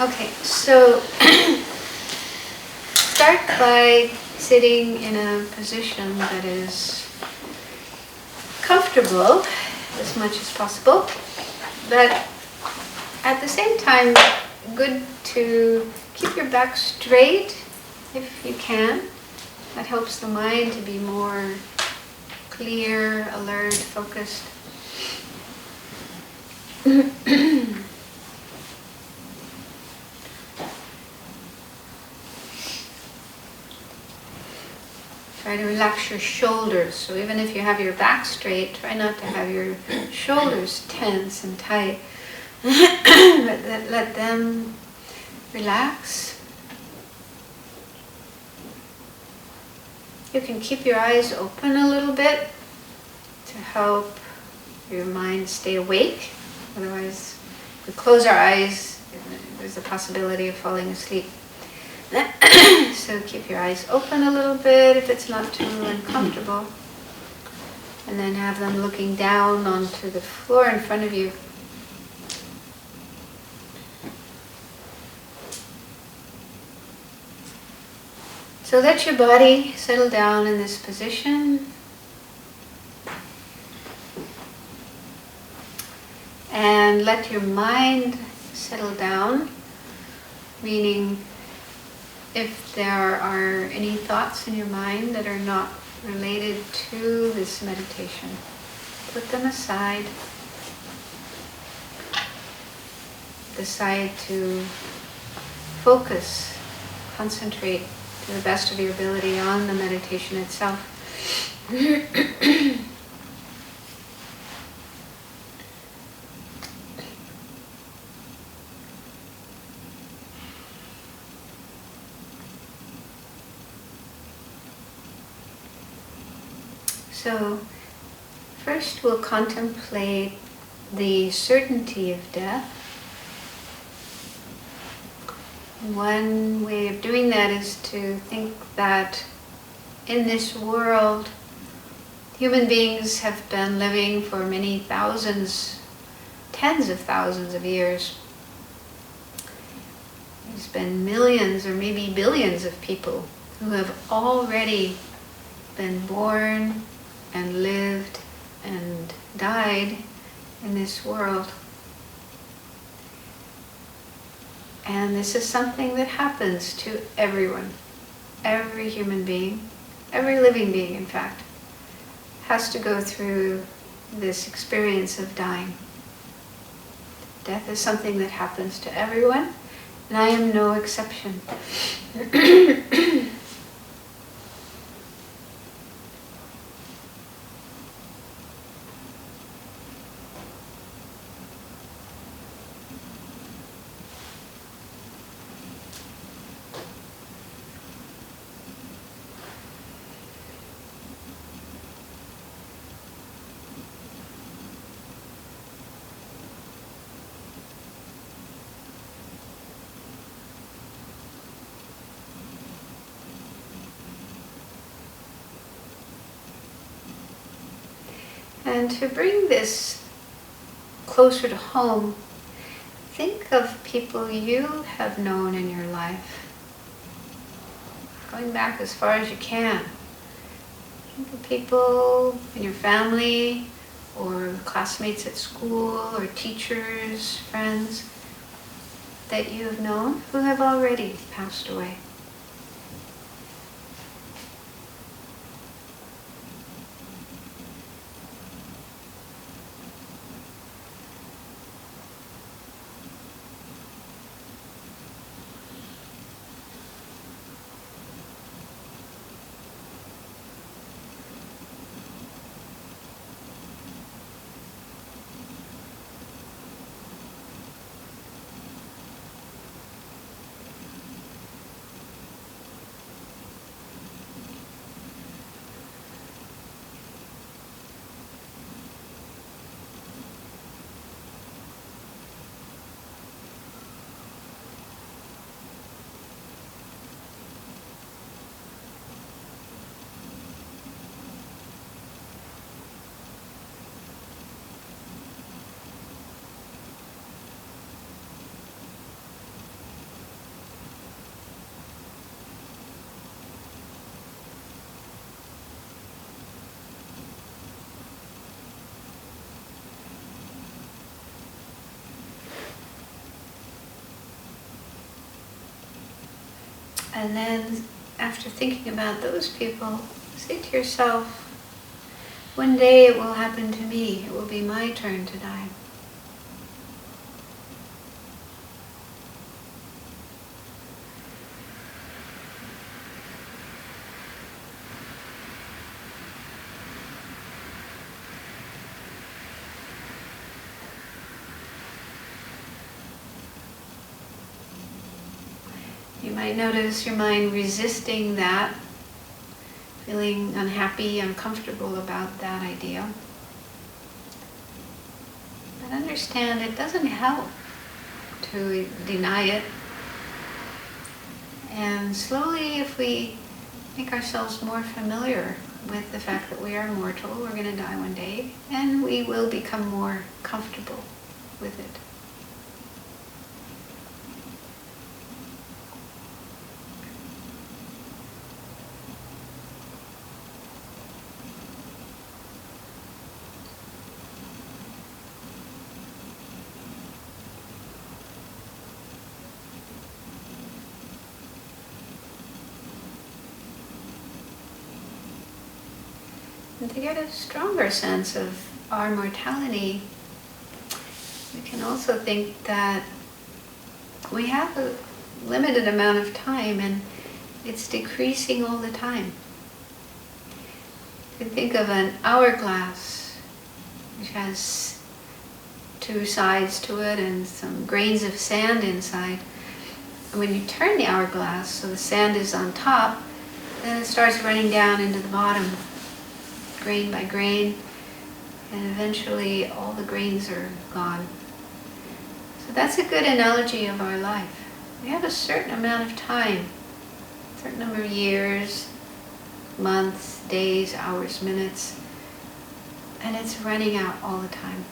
Okay, so start by sitting in a position that is comfortable as much as possible, but at the same time, good to keep your back straight if you can. That helps the mind to be more clear, alert, focused. Try to relax your shoulders. So even if you have your back straight, try not to have your shoulders tense and tight. Let them relax. You can keep your eyes open a little bit to help your mind stay awake. Otherwise, if we close our eyes, there's a possibility of falling asleep. So keep your eyes open a little bit if it's not too uncomfortable. And then have them looking down onto the floor in front of you. So let your body settle down in this position. And let your mind settle down, meaning if there are any thoughts in your mind that are not related to this meditation, put them aside. Decide to focus, concentrate to the best of your ability on the meditation itself. So, first we'll contemplate the certainty of death. One way of doing that is to think that in this world, human beings have been living for many thousands, tens of thousands of years. There's been millions or maybe billions of people who have already been born and lived and died in this world. And this is something that happens to everyone. Every human being, every living being in fact, has to go through this experience of dying. Death is something that happens to everyone, and I am no exception. And to bring this closer to home, think of people you have known in your life, going back as far as you can. Think of people in your family, or classmates at school, or teachers, friends that you have known who have already passed away. And then after thinking about those people, say to yourself, one day it will happen to me. It will be my turn to die. You might notice your mind resisting that, feeling unhappy, uncomfortable about that idea. But understand it doesn't help to deny it. And slowly, if we make ourselves more familiar with the fact that we are mortal, we're going to die one day, and we will become more comfortable with it. And to get a stronger sense of our mortality, we can also think that we have a limited amount of time and it's decreasing all the time. You can think of an hourglass which has two sides to it and some grains of sand inside. And when you turn the hourglass so the sand is on top, then it starts running down into the bottom, grain by grain, and eventually all the grains are gone. So that's a good analogy of our life. We have a certain amount of time, a certain number of years, months, days, hours, minutes, and it's running out all the time.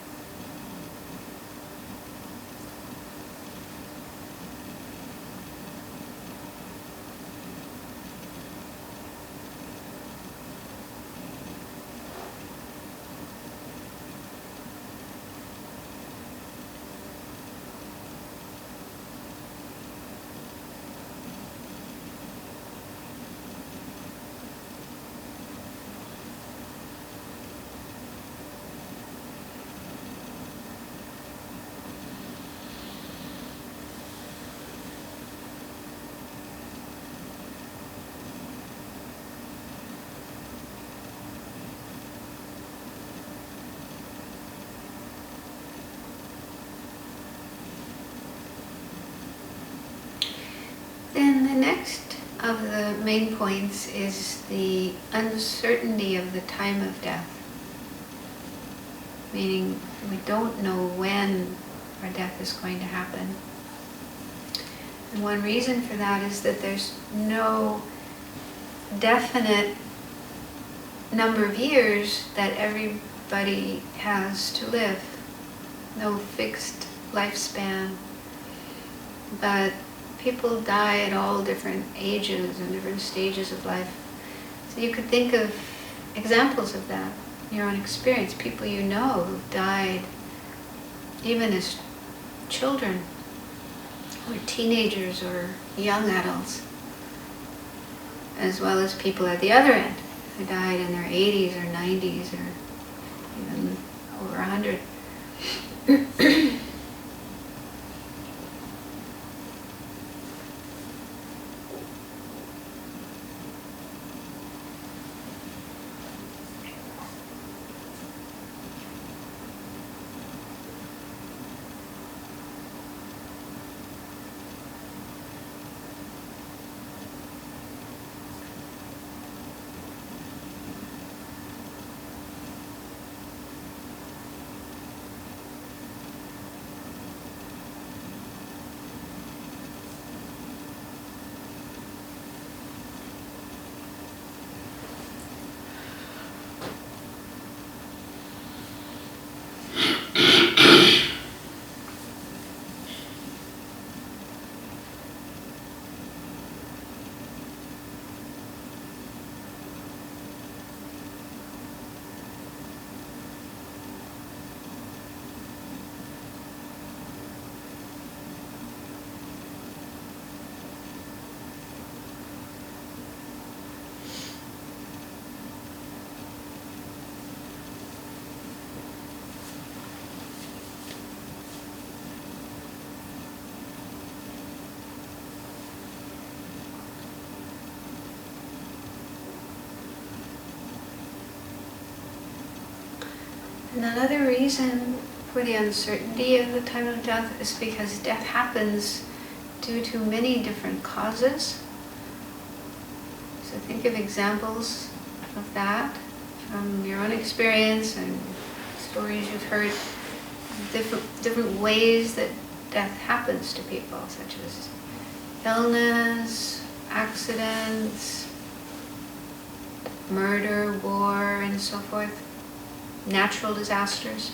Then the next of the main points is the uncertainty of the time of death. Meaning we don't know when our death is going to happen. And one reason for that is that there's no definite number of years that everybody has to live. No fixed lifespan. But people die at all different ages and different stages of life. So you could think of examples of that in your own experience. People you know who've died even as children or teenagers or young adults, as well as people at the other end who died in their 80s or 90s or even over 100. Another reason for the uncertainty of the time of death is because death happens due to many different causes. So think of examples of that from your own experience and stories you've heard, different ways that death happens to people, such as illness, accidents, murder, war, and so forth, natural disasters.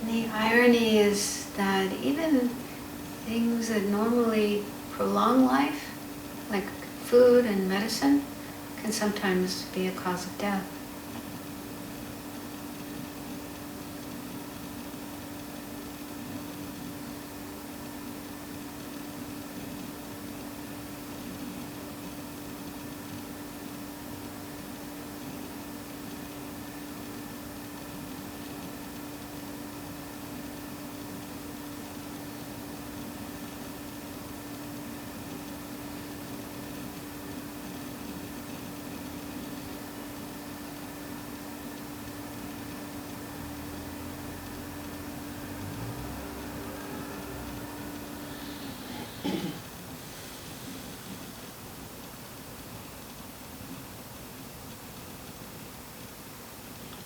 The irony is that even things that normally prolong life, like food and medicine, can sometimes be a cause of death.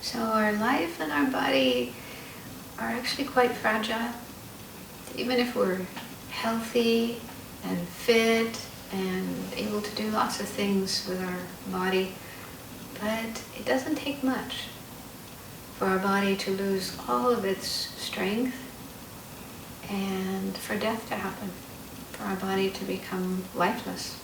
So our life and our body are actually quite fragile. Even if we're healthy and fit and able to do lots of things with our body, but it doesn't take much for our body to lose all of its strength and for death to happen, for our body to become lifeless.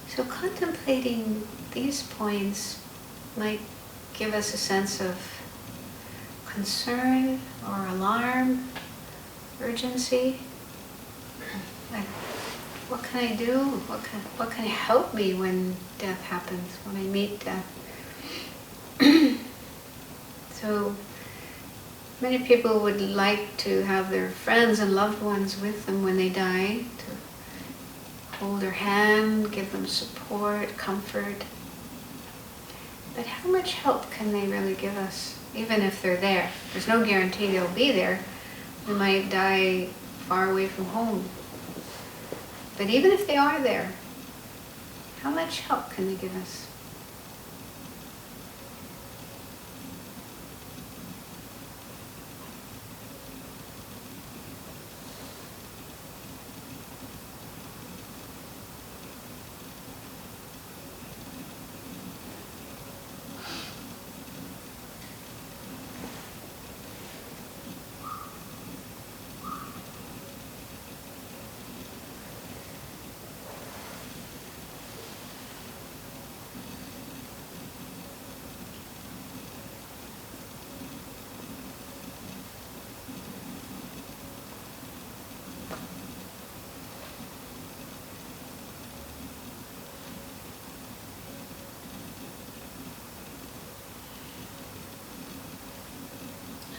So contemplating these points might give us a sense of concern or alarm, urgency. Like, what can I do? What can help me when death happens, when I meet death? So many people would like to have their friends and loved ones with them when they die, to hold their hand, give them support, comfort. But how much help can they really give us, even if they're there? There's no guarantee they'll be there. We might die far away from home. But even if they are there, how much help can they give us?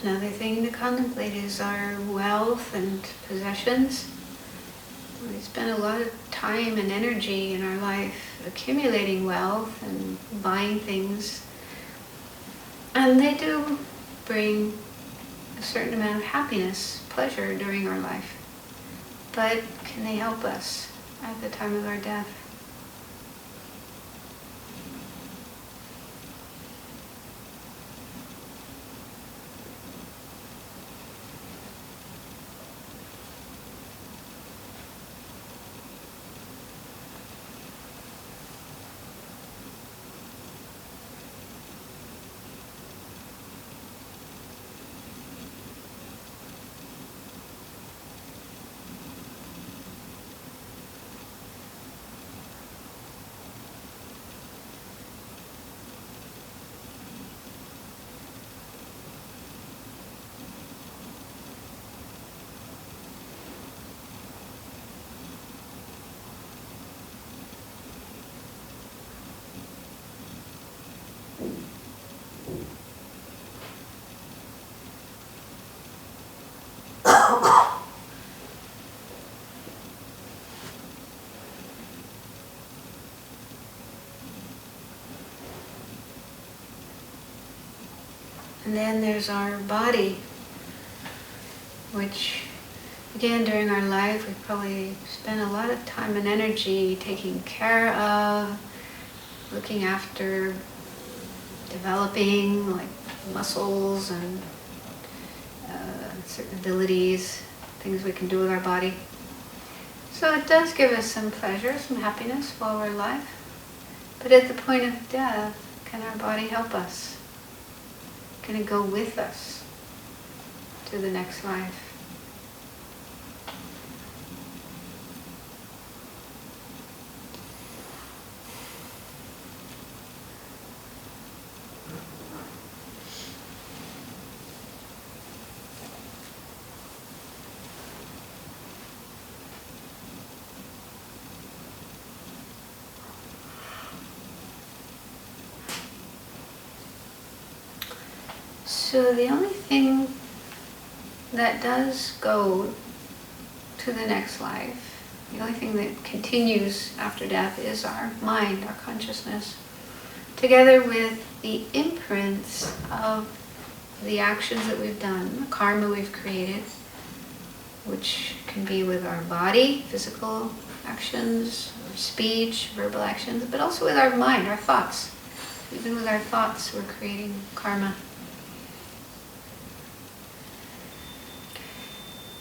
Another thing to contemplate is our wealth and possessions. We spend a lot of time and energy in our life accumulating wealth and buying things. And they do bring a certain amount of happiness, pleasure during our life. But can they help us at the time of our death? And then there's our body, which again during our life we probably spend a lot of time and energy taking care of, looking after, developing like muscles and certain abilities, things we can do with our body. So it does give us some pleasure, some happiness while we're alive. But at the point of death, can our body help us? Can it go with us to the next life? So the only thing that does go to the next life, the only thing that continues after death is our mind, our consciousness, together with the imprints of the actions that we've done, the karma we've created, which can be with our body, physical actions, or speech, verbal actions, but also with our mind, our thoughts. Even with our thoughts, we're creating karma.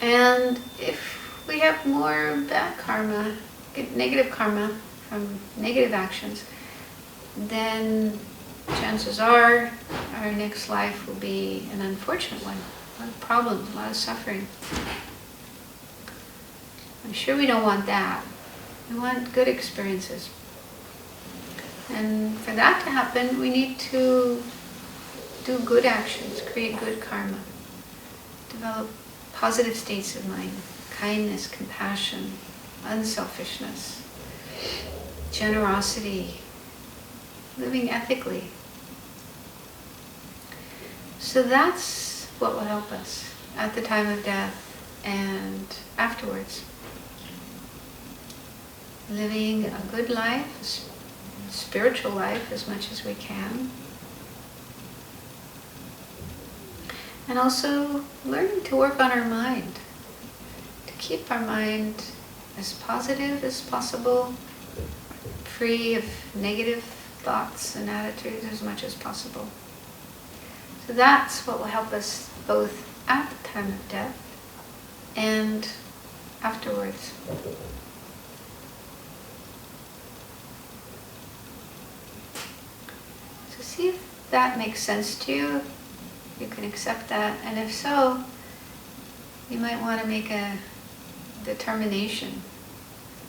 And if we have more bad karma, negative karma from negative actions, then chances are our next life will be an unfortunate one. A lot of problems, a lot of suffering. I'm sure we don't want that. We want good experiences. And for that to happen, we need to do good actions, create good karma, develop positive states of mind, kindness, compassion, unselfishness, generosity, living ethically. So that's what will help us at the time of death and afterwards. Living a good life, a spiritual life as much as we can. And also learning to work on our mind, to keep our mind as positive as possible, free of negative thoughts and attitudes as much as possible. So that's what will help us both at the time of death and afterwards. So see if that makes sense to you. You can accept that, and if so, you might want to make a determination,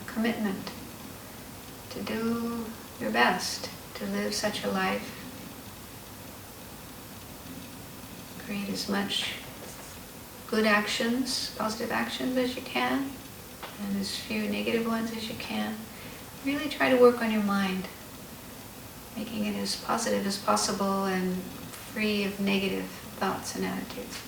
a commitment to do your best to live such a life. Create as much good actions, positive actions as you can, and as few negative ones as you can. Really try to work on your mind, making it as positive as possible and free of negative thoughts and attitudes.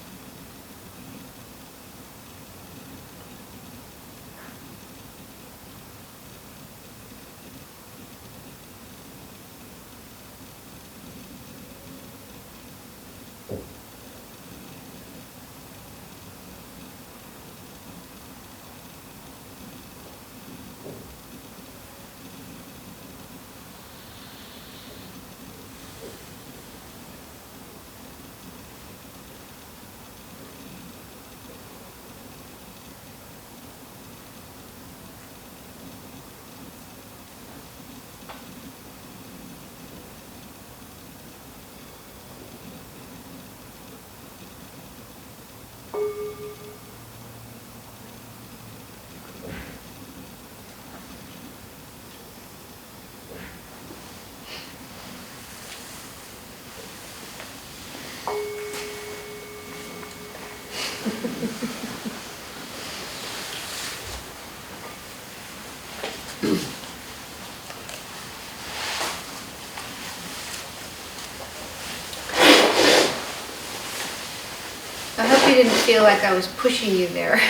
didn't feel like I was pushing you there.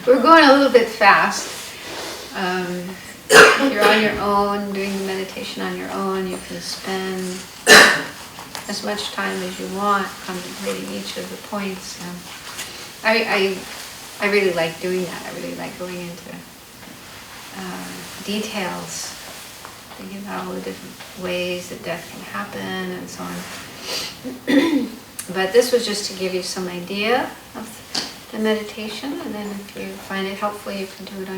We're going a little bit fast. If you're on your own, doing the meditation on your own, you can spend as much time as you want contemplating each of the points. I really like doing that. I really like going into details, thinking about all the different ways that death can happen and so on. But this was just to give you some idea of the meditation, and then if you find it helpful, you can do it on